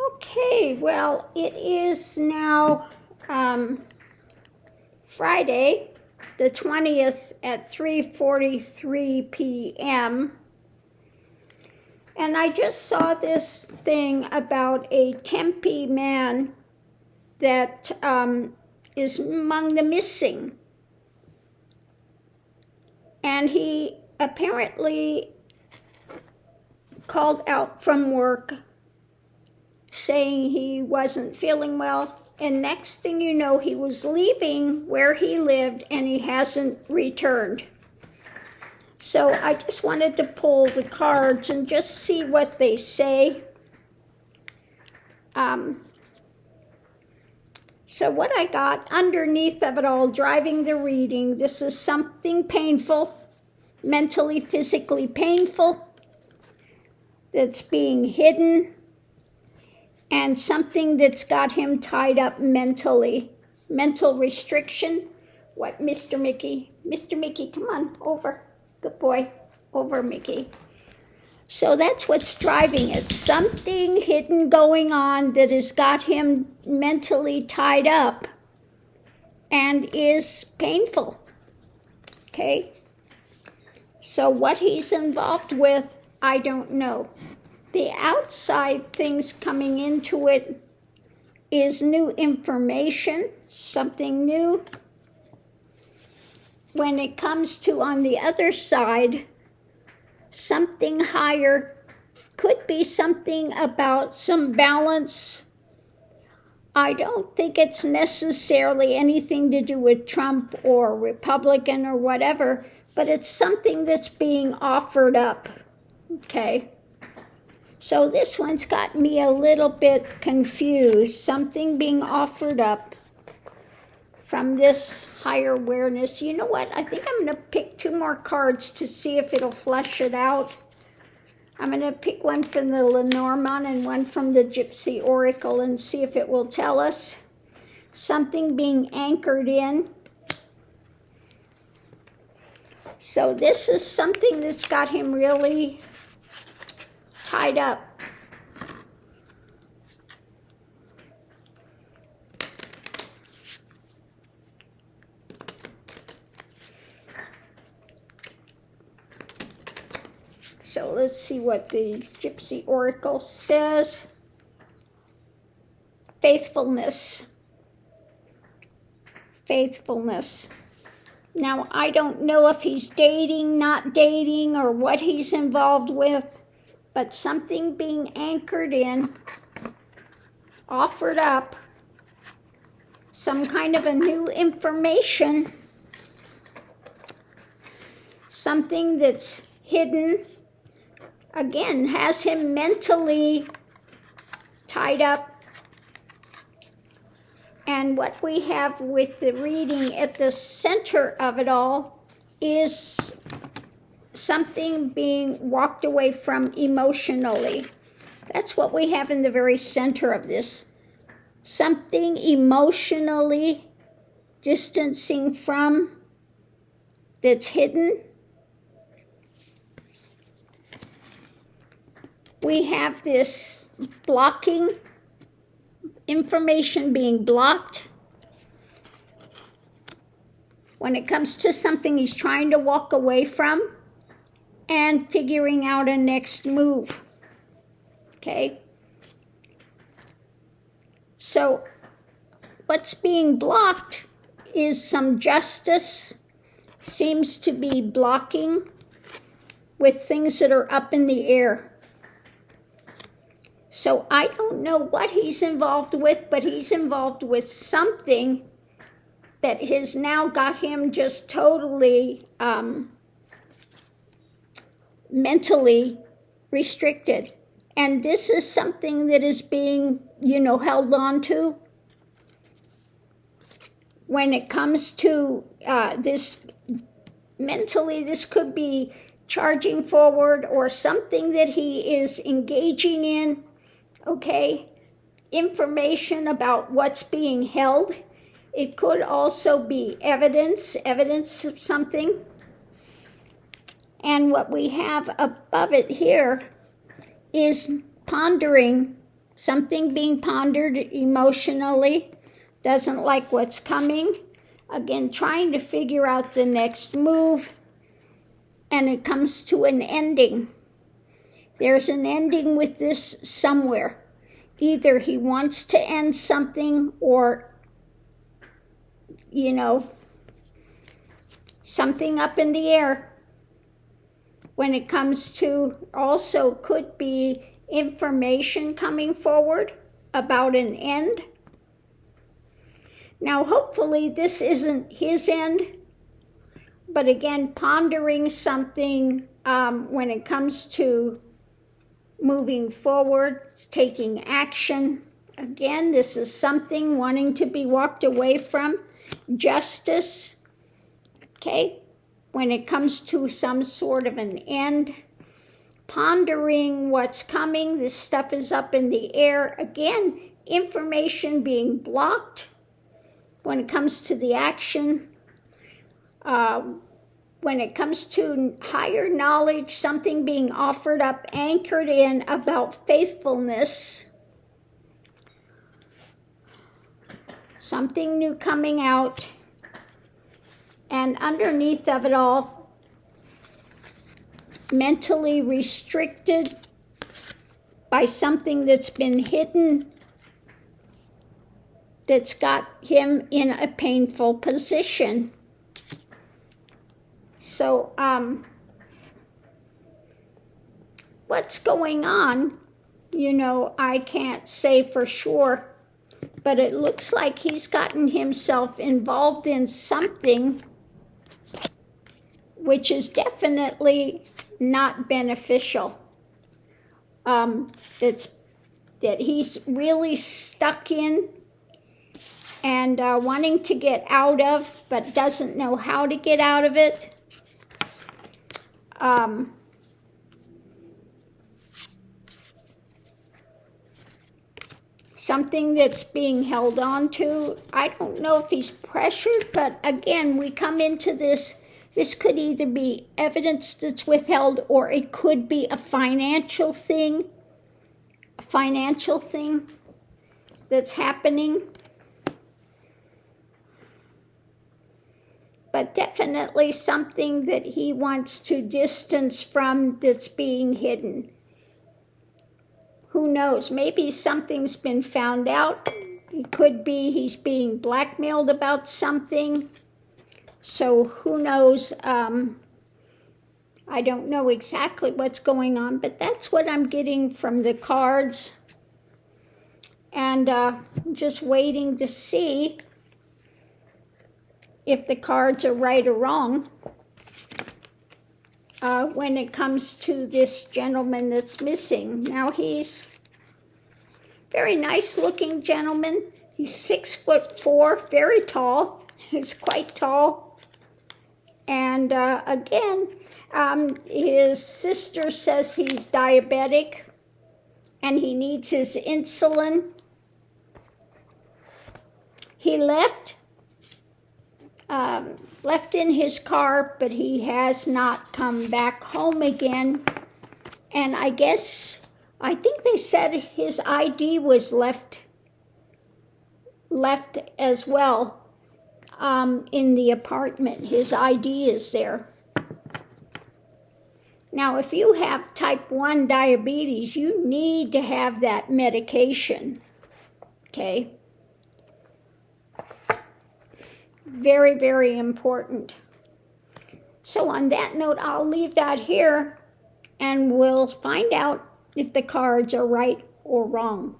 Okay, well, it is now Friday, the 20th at 3:43 p.m. And I just saw this thing about a Tempe man that is among the missing. And he apparently called out from work saying he wasn't feeling well. And next thing you know, he was leaving where he lived and he hasn't returned. So I just wanted to pull the cards and just see what they say. So what I got underneath of it all, driving the reading, this is something painful, mentally, physically painful, that's being hidden, and something that's got him tied up mentally. Mental restriction. What, Mr. Mickey? Mr. Mickey, come on, over. Good boy. Over, Mickey. So that's what's driving it. Something hidden going on that has got him mentally tied up and is painful. Okay? So what he's involved with, I don't know. The outside things coming into it is new information, something new. When it comes to on the other side, something higher, could be something about some balance. I don't think it's necessarily anything to do with Trump or Republican or whatever, but it's something that's being offered up, okay? So this one's got me a little bit confused. Something being offered up from this higher awareness. You know what? I think I'm going to pick 2 more cards to see if it'll flesh it out. I'm going to pick one from the Lenormand and one from the Gypsy Oracle and see if it will tell us. Something being anchored in. So this is something that's got him really tied up. So let's see what the Gypsy Oracle says. Faithfulness. Faithfulness. Now, I don't know if he's dating, not dating, or what he's involved with, but something being anchored in, offered up, some kind of a new information, something that's hidden, again, has him mentally tied up. And what we have with the reading at the center of it all is something being walked away from emotionally. That's what we have in the very center of this. Something emotionally distancing from, that's hidden. We have this blocking, information being blocked. When it comes to something he's trying to walk away from and figuring out a next move. Okay? So what's being blocked is some justice, seems to be blocking with things that are up in the air. So I don't know what he's involved with, but he's involved with something that has now got him just totally mentally restricted. And this is something that is being, held on to. When it comes to this mentally, this could be charging forward or something that he is engaging in. Okay, information about what's being held. It could also be evidence of something. And what we have above it here is pondering something being pondered emotionally, doesn't like what's coming. Again, trying to figure out the next move, and it comes to an ending. There's an ending with this somewhere. Either he wants to end something or, you know, something up in the air. When it comes to, also could be information coming forward about an end. Now, hopefully this isn't his end, but again, pondering something when it comes to moving forward, taking action. Again, this is something wanting to be walked away from. Justice, okay? When it comes to some sort of an end, pondering what's coming, this stuff is up in the air. Again, information being blocked when it comes to the action. When it comes to higher knowledge, something being offered up, anchored in about faithfulness. Something new coming out. And underneath of it all, mentally restricted by something that's been hidden, that's got him in a painful position. So, what's going on? You know, I can't say for sure, but it looks like he's gotten himself involved in something which is definitely not beneficial. That he's really stuck in and wanting to get out of, but doesn't know how to get out of it. Something that's being held on to. I don't know if he's pressured, but again, we come into this. This could either be evidence that's withheld, or it could be a financial thing. A financial thing that's happening. But definitely something that he wants to distance from, that's being hidden. Who knows? Maybe something's been found out. It could be he's being blackmailed about something. So who knows? I don't know exactly what's going on, but that's what I'm getting from the cards. And just waiting to see if the cards are right or wrong when it comes to this gentleman that's missing. Now, he's a very nice looking gentleman. He's 6'4", very tall. He's quite tall. And again, his sister says he's diabetic and he needs his insulin. He left in his car, but he has not come back home again. And I think they said his ID was left as well in the apartment. His ID is there. Now, if you have type 1 diabetes, you need to have that medication, okay? Very, very important. So on that note, I'll leave that here, and we'll find out if the cards are right or wrong.